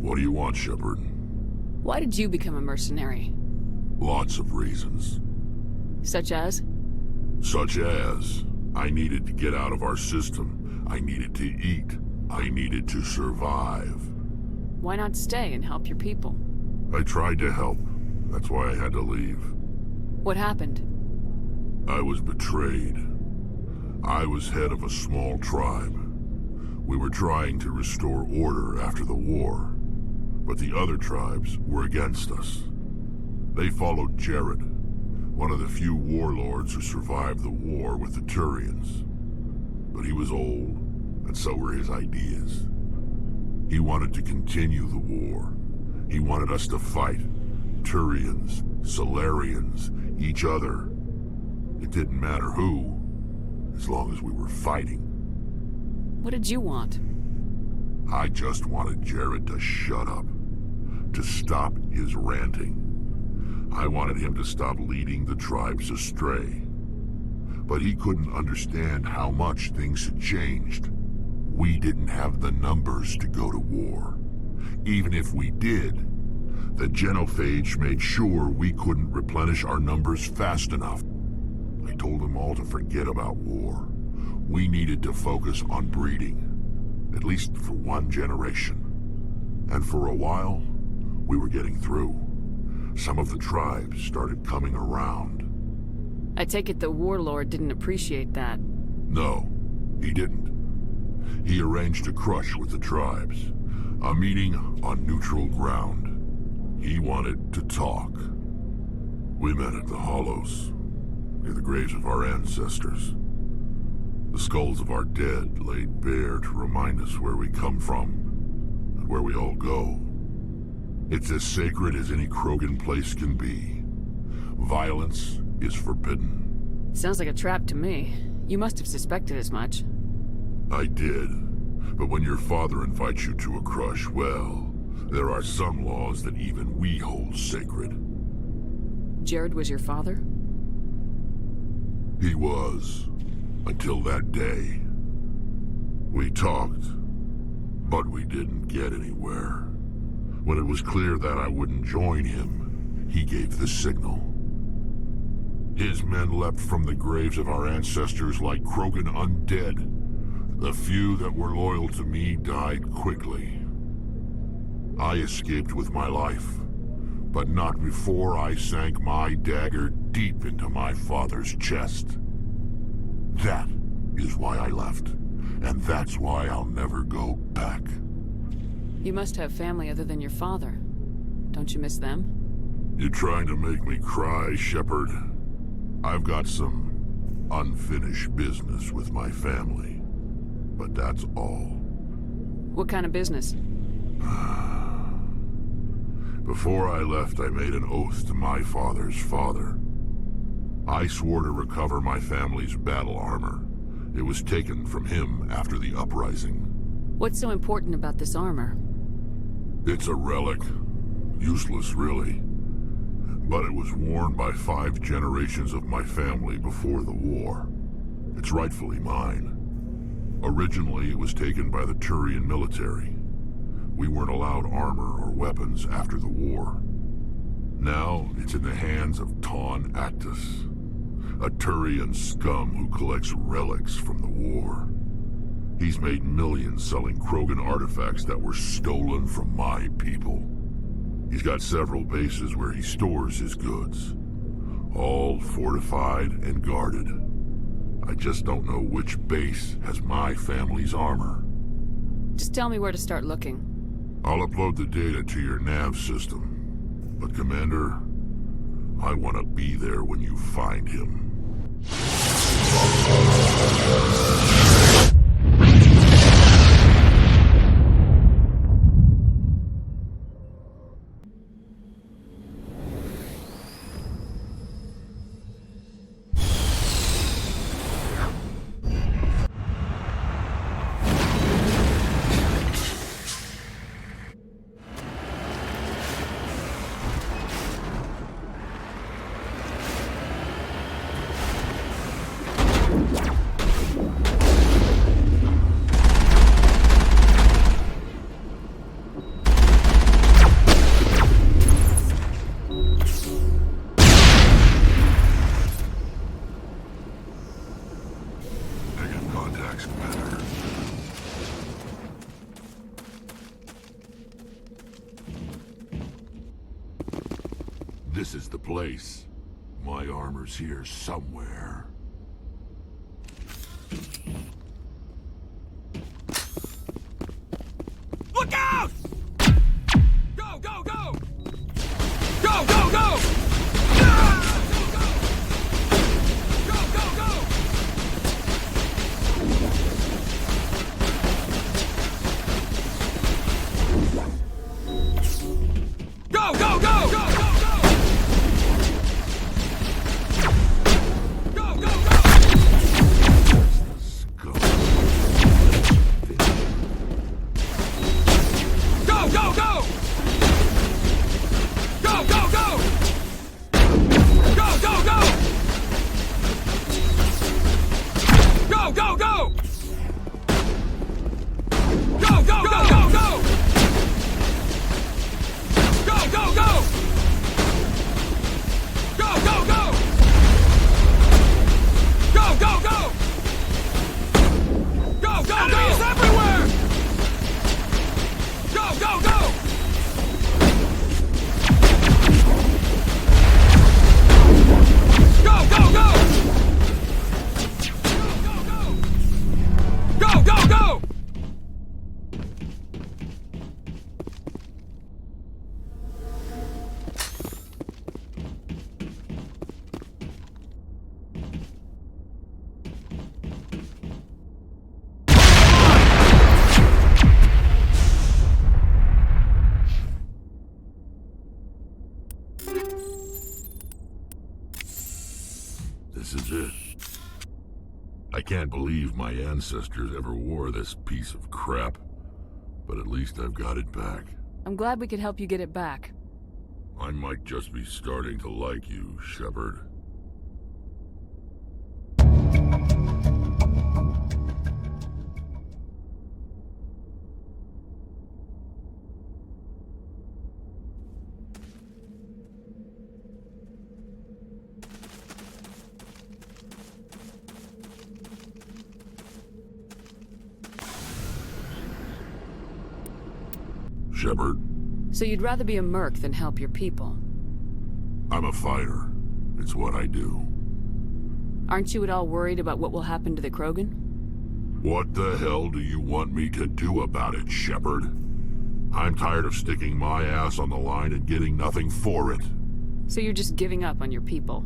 What do you want, Shepard? Why did you become a mercenary? Lots of reasons. Such as? Such as, I needed to get out of our system. I needed to eat. I needed to survive. Why not stay and help your people? I tried to help. That's why I had to leave. What happened? I was betrayed. I was head of a small tribe. We were trying to restore order after the war, but the other tribes were against us. They followed Jared, one of the few warlords who survived the war with the Turians. But he was old, and so were his ideas. He wanted to continue the war. He wanted us to fight. Turians, Salarians, each other. It didn't matter who, as long as we were fighting. What did you want? I just wanted Jared to shut up, to stop his ranting. I wanted him to stop leading the tribes astray. But he couldn't understand how much things had changed. We didn't have the numbers to go to war. Even if we did, the genophage made sure we couldn't replenish our numbers fast enough. I told them all to forget about war. We needed to focus on breeding, at least for one generation. And for a while, we were getting through. Some of the tribes started coming around. I take it the warlord didn't appreciate that. No, he didn't. He arranged a crush with the tribes, a meeting on neutral ground. He wanted to talk. We met at the Hollows, near the graves of our ancestors. The skulls of our dead laid bare to remind us where we come from, and where we all go. It's as sacred as any krogan place can be. Violence is forbidden. Sounds like a trap to me. You must have suspected as much. I did. But when your father invites you to a crush, well, there are some laws that even we hold sacred. Jared was your father? He was. Until that day. We talked, but we didn't get anywhere. When it was clear that I wouldn't join him, he gave the signal. His men leapt from the graves of our ancestors like krogan undead. The few that were loyal to me died quickly. I escaped with my life, but not before I sank my dagger deep into my father's chest. That is why I left, and that's why I'll never go back. You must have family other than your father. Don't you miss them? You're trying to make me cry, Shepard. I've got some unfinished business with my family, but that's all. What kind of business? Before I left, I made an oath to my father's father. I swore to recover my family's battle armor. It was taken from him after the uprising. What's so important about this armor? It's a relic. Useless, really. But it was worn by 5 generations of my family before the war. It's rightfully mine. Originally, it was taken by the Turian military. We weren't allowed armor or weapons after the war. Now, it's in the hands of Ton Actus, a Turian scum who collects relics from the war. He's made millions selling krogan artifacts that were stolen from my people. He's got several bases where he stores his goods, all fortified and guarded. I just don't know which base has my family's armor. Just tell me where to start looking. I'll upload the data to your nav system. But Commander, I want to be there when you find him. This is the place. My armor's here somewhere. Look out! Go, go, go! Go, go, go! Go, go, go! Go, go, go! Go, go, go! Go, go, go! Go, go, go! Go, go, go! Go, go, go! Go, go, go! Go, go, go, go, go! Go, go, go! Go, go, go! Go, go, go! Go, go, enemies everywhere! Go, go, go! Go, go, go! Go, go, go! Go, go, go! This is it. I can't believe my ancestors ever wore this piece of crap, but at least I've got it back. I'm glad we could help you get it back. I might just be starting to like you, Shepard. Shepard, So you'd rather be a merc than help your people? I'm a fighter. It's what I do. Aren't you at all worried about what will happen to the krogan? What the hell do you want me to do about it, Shepard? I'm tired of sticking my ass on the line and getting nothing for it. So you're just giving up on your people?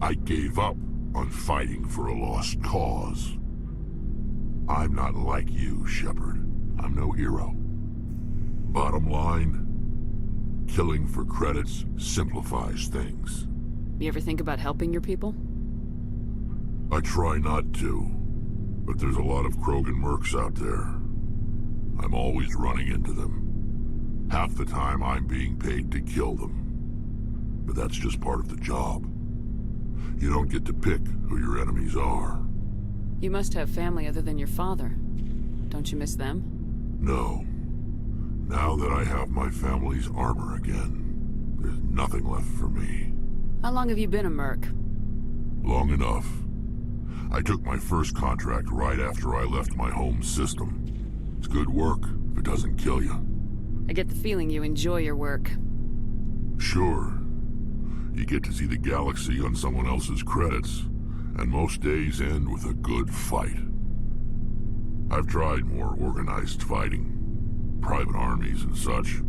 I gave up on fighting for a lost cause. I'm not like you, Shepard. I'm no hero. Bottom line, killing for credits simplifies things. You ever think about helping your people? I try not to, but there's a lot of krogan mercs out there. I'm always running into them. Half the time I'm being paid to kill them. But that's just part of the job. You don't get to pick who your enemies are. You must have family other than your father. Don't you miss them? No. Now that I have my family's armor again, there's nothing left for me. How long have you been a merc? Long enough. I took my first contract right after I left my home system. It's good work if it doesn't kill you. I get the feeling you enjoy your work. Sure. You get to see the galaxy on someone else's credits, and most days end with a good fight. I've tried more organized fighting, private armies and such,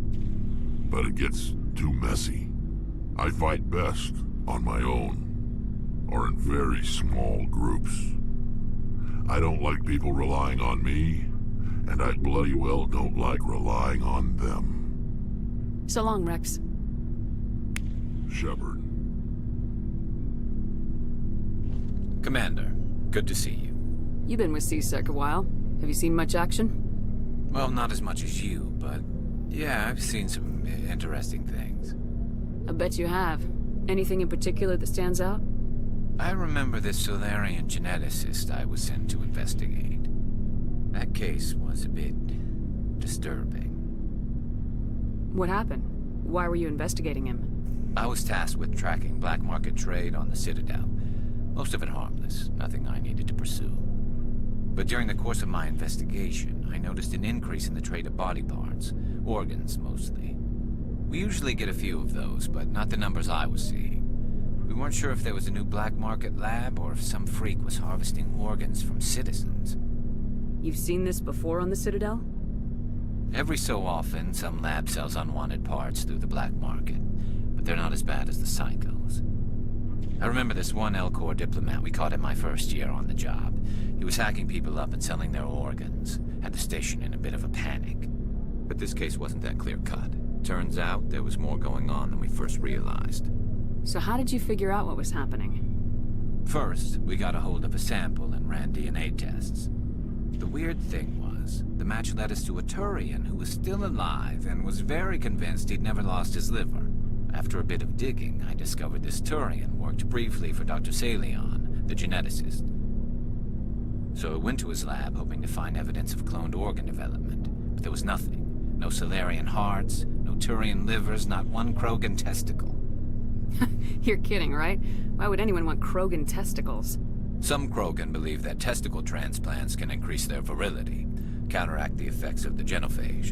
but it gets too messy. I fight best on my own, or in very small groups. I don't like people relying on me, and I bloody well don't like relying on them. So long, Wrex. Shepard. Commander, good to see you. You've been with C-Sec a while. Have you seen much action? Well, not as much as you, but yeah, I've seen some interesting things. I bet you have. Anything in particular that stands out? I remember this Solarian geneticist I was sent to investigate. That case was a bit disturbing. What happened? Why were you investigating him? I was tasked with tracking black market trade on the Citadel. Most of it harmless, nothing I needed to pursue. But during the course of my investigation, I noticed an increase in the trade of body parts, organs mostly. We usually get a few of those, but not the numbers I was seeing. We weren't sure if there was a new black market lab or if some freak was harvesting organs from citizens. You've seen this before on the Citadel? Every so often, some lab sells unwanted parts through the black market, but they're not as bad as the psychos. I remember this one L-Corps diplomat we caught in my first year on the job. He was hacking people up and selling their organs. Had the station in a bit of a panic. But this case wasn't that clear-cut. Turns out there was more going on than we first realized. So how did you figure out what was happening? First, we got a hold of a sample and ran DNA tests. The weird thing was, the match led us to a Turian who was still alive and was very convinced he'd never lost his liver. After a bit of digging, I discovered this Turian worked briefly for Dr. Saleon, the geneticist. So I went to his lab hoping to find evidence of cloned organ development, but there was nothing. No Salarian hearts, no Turian livers, not one krogan testicle. You're kidding, right? Why would anyone want krogan testicles? Some krogan believe that testicle transplants can increase their virility, counteract the effects of the genophage.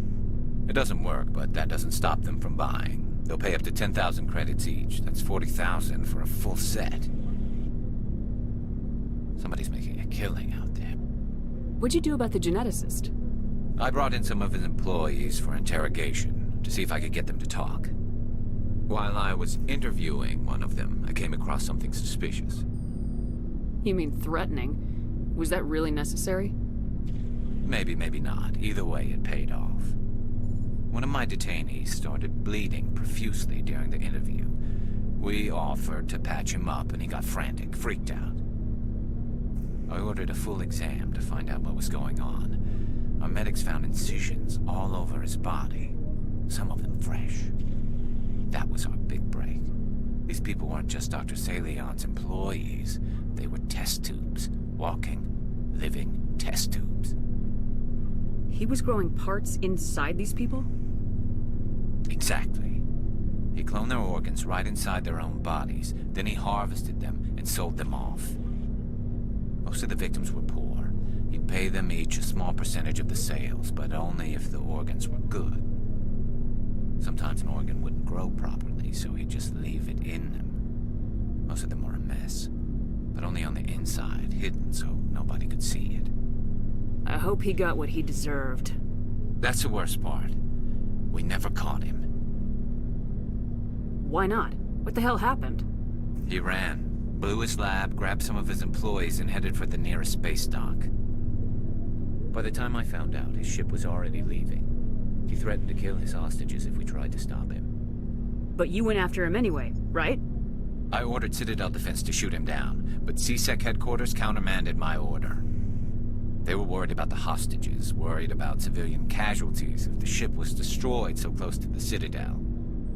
It doesn't work, but that doesn't stop them from buying. They'll pay up to 10,000 credits each. That's 40,000 for a full set. Somebody's making a killing out there. What'd you do about the geneticist? I brought in some of his employees for interrogation, to see if I could get them to talk. While I was interviewing one of them, I came across something suspicious. You mean threatening? Was that really necessary? Maybe, maybe not. Either way, it paid off. One of my detainees started bleeding profusely during the interview. We offered to patch him up, and he got frantic, freaked out. I ordered a full exam to find out what was going on. Our medics found incisions all over his body, some of them fresh. That was our big break. These people weren't just Dr. Saleon's employees. They were test tubes. Walking, living test tubes. He was growing parts inside these people? Exactly. He cloned their organs right inside their own bodies. Then he harvested them and sold them off. Most of the victims were poor. He'd pay them each a small percentage of the sales, but only if the organs were good. Sometimes an organ wouldn't grow properly, so he'd just leave it in them. Most of them were a mess, but only on the inside, hidden so nobody could see it. I hope he got what he deserved. That's the worst part. We never caught him. Why not? What the hell happened? He ran, blew his lab, grabbed some of his employees, and headed for the nearest space dock. By the time I found out, his ship was already leaving. He threatened to kill his hostages if we tried to stop him. But you went after him anyway, right? I ordered Citadel Defense to shoot him down, but CSEC headquarters countermanded my order. They were worried about the hostages, worried about civilian casualties if the ship was destroyed so close to the Citadel.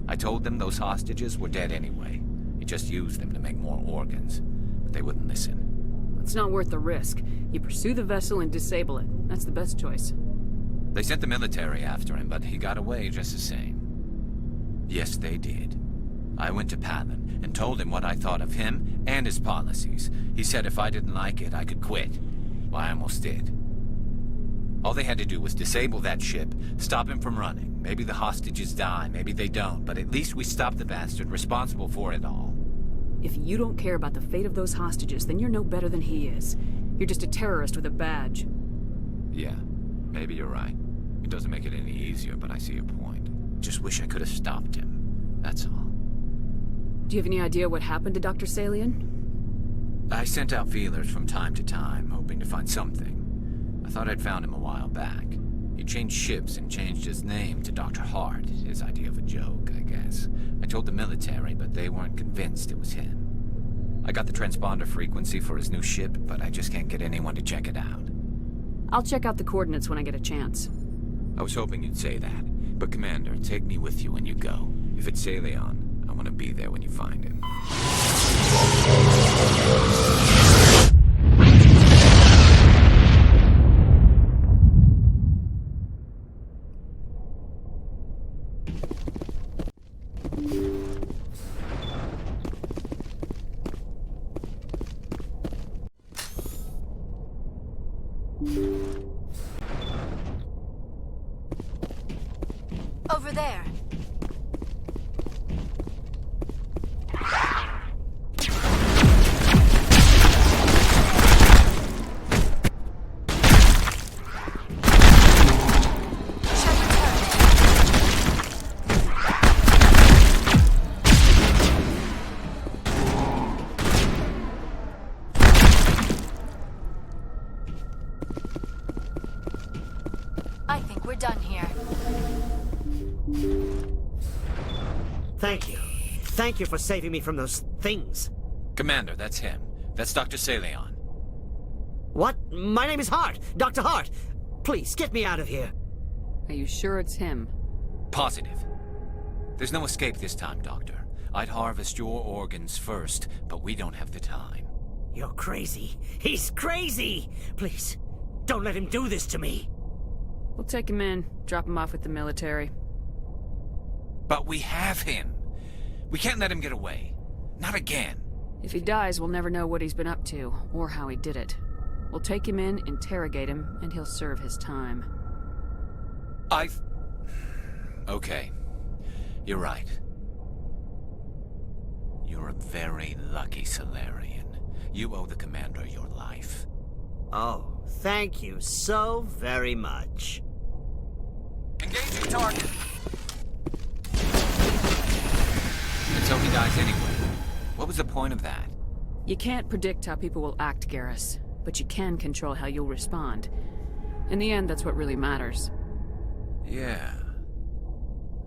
I told them those hostages were dead anyway. He just used them to make more organs, but they wouldn't listen. It's not worth the risk. You pursue the vessel and disable it. That's the best choice. They sent the military after him, but he got away just the same. Yes, they did. I went to Palin and told him what I thought of him and his policies. He said if I didn't like it, I could quit. Well, I almost did. All they had to do was disable that ship, stop him from running. Maybe the hostages die, maybe they don't, but at least we stopped the bastard responsible for it all. If you don't care about the fate of those hostages, then you're no better than he is. You're just a terrorist with a badge. Yeah, maybe you're right. It doesn't make it any easier, but I see your point. Just wish I could have stopped him. That's all. Do you have any idea what happened to Dr. Saleon? I sent out feelers from time to time, hoping to find something. I thought I'd found him a while back. He changed ships and changed his name to Dr. Hart, his idea of a joke, I guess. I told the military, but they weren't convinced it was him. I got the transponder frequency for his new ship, but I just can't get anyone to check it out. I'll check out the coordinates when I get a chance. I was hoping you'd say that, but Commander, take me with you when you go. If it's Saleon, I want to be there when you find him. Over there. Thank you. Thank you for saving me from those things. Commander, that's him. That's Dr. Saleon. What? My name is Hart. Dr. Hart. Please, get me out of here. Are you sure it's him? Positive. There's no escape this time, Doctor. I'd harvest your organs first, but we don't have the time. You're crazy. He's crazy! Please, don't let him do this to me. We'll take him in, drop him off with the military. But we have him. We can't let him get away. Not again. If he dies, we'll never know what he's been up to, or how he did it. We'll take him in, interrogate him, and he'll serve his time. Okay. You're right. You're a very lucky Salarian. You owe the Commander your life. Oh, thank you so very much. Engaging target! And so he dies anyway. What was the point of that? You can't predict how people will act, Garrus, but you can control how you'll respond. In the end, that's what really matters. Yeah.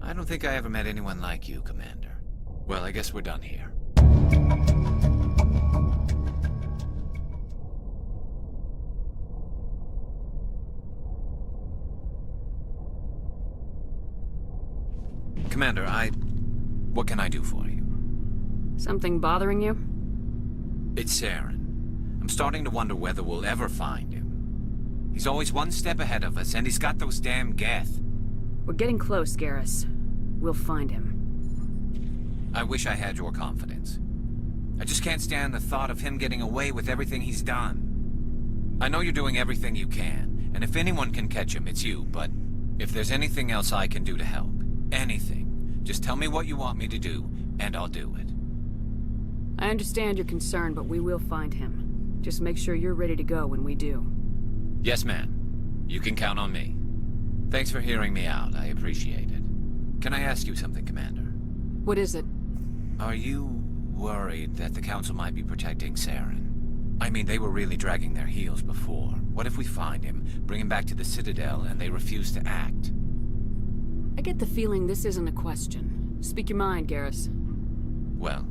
I don't think I ever met anyone like you, Commander. Well, I guess we're done here. Commander, what can I do for you? Something bothering you? It's Saren. I'm starting to wonder whether we'll ever find him. He's always one step ahead of us, and he's got those damn Geth. We're getting close, Garrus. We'll find him. I wish I had your confidence. I just can't stand the thought of him getting away with everything he's done. I know you're doing everything you can, and if anyone can catch him, it's you, but if there's anything else I can do to help, anything, just tell me what you want me to do, and I'll do it. I understand your concern, but we will find him. Just make sure you're ready to go when we do. Yes, ma'am. You can count on me. Thanks for hearing me out. I appreciate it. Can I ask you something, Commander? What is it? Are you worried that the Council might be protecting Saren? I mean, they were really dragging their heels before. What if we find him, bring him back to the Citadel, and they refuse to act? I get the feeling this isn't a question. Speak your mind, Garrus. Well,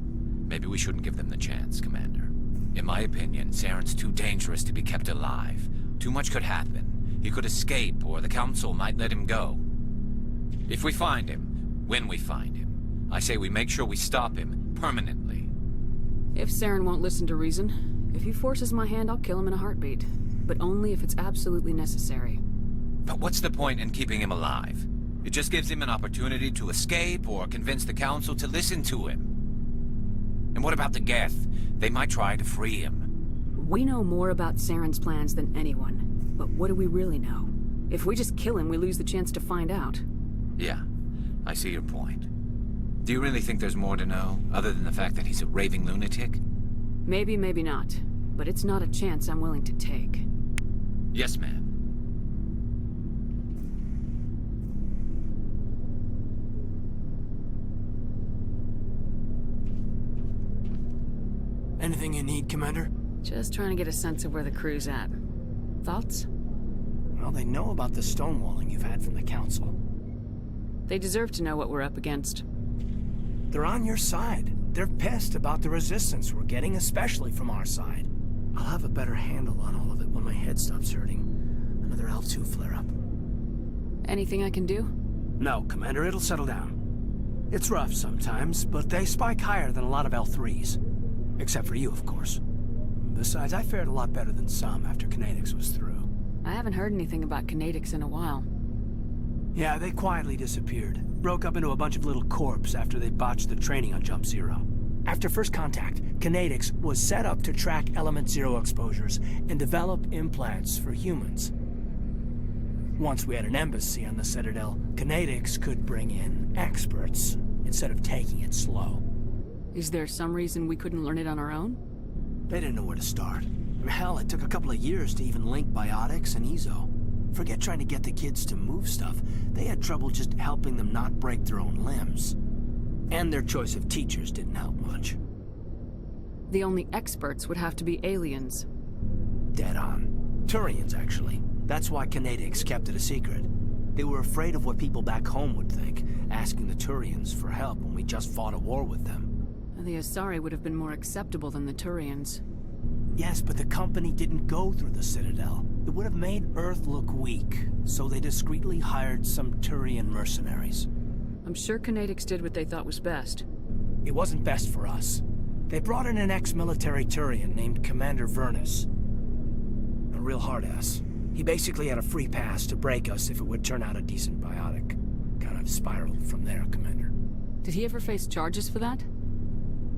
maybe we shouldn't give them the chance, Commander. In my opinion, Saren's too dangerous to be kept alive. Too much could happen. He could escape, or the Council might let him go. If we find him, when we find him, I say we make sure we stop him permanently. If Saren won't listen to reason, if he forces my hand, I'll kill him in a heartbeat. But only if it's absolutely necessary. But what's the point in keeping him alive? It just gives him an opportunity to escape or convince the Council to listen to him. And what about the Geth? They might try to free him. We know more about Saren's plans than anyone. But what do we really know? If we just kill him, we lose the chance to find out. Yeah, I see your point. Do you really think there's more to know, other than the fact that he's a raving lunatic? Maybe, maybe not. But it's not a chance I'm willing to take. Yes, ma'am. Anything you need, Commander? Just trying to get a sense of where the crew's at. Thoughts? Well, they know about the stonewalling you've had from the Council. They deserve to know what we're up against. They're on your side. They're pissed about the resistance we're getting, especially from our side. I'll have a better handle on all of it when my head stops hurting. Another L2 flare-up. Anything I can do? No, Commander, it'll settle down. It's rough sometimes, but they spike higher than a lot of L3s. Except for you, of course. Besides, I fared a lot better than some after Kinetics was through. I haven't heard anything about Kinetics in a while. Yeah, they quietly disappeared. Broke up into a bunch of little corps after they botched the training on Jump Zero. After first contact, Kinetics was set up to track Element Zero exposures and develop implants for humans. Once we had an embassy on the Citadel, Kinetics could bring in experts instead of taking it slow. Is there some reason we couldn't learn it on our own? They didn't know where to start. Hell, it took a couple of years to even link biotics and Ezo. Forget trying to get the kids to move stuff. They had trouble just helping them not break their own limbs. And their choice of teachers didn't help much. The only experts would have to be aliens. Dead on. Turians, actually. That's why Kinetics kept it a secret. They were afraid of what people back home would think, asking the Turians for help when we just fought a war with them. The Asari would have been more acceptable than the Turians. Yes, but the company didn't go through the Citadel. It would have made Earth look weak, so they discreetly hired some Turian mercenaries. I'm sure Canadics did what they thought was best. It wasn't best for us. They brought in an ex-military Turian named Commander Vernus. A real hard-ass. He basically had a free pass to break us if it would turn out a decent biotic. Kind of spiraled from there, Commander. Did he ever face charges for that?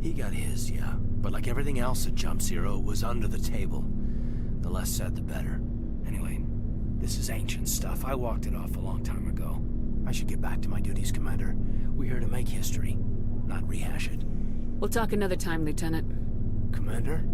He got his, yeah. But like everything else at Jump Zero, it was under the table. The less said, the better. Anyway, this is ancient stuff. I walked it off a long time ago. I should get back to my duties, Commander. We're here to make history, not rehash it. We'll talk another time, Lieutenant. Commander?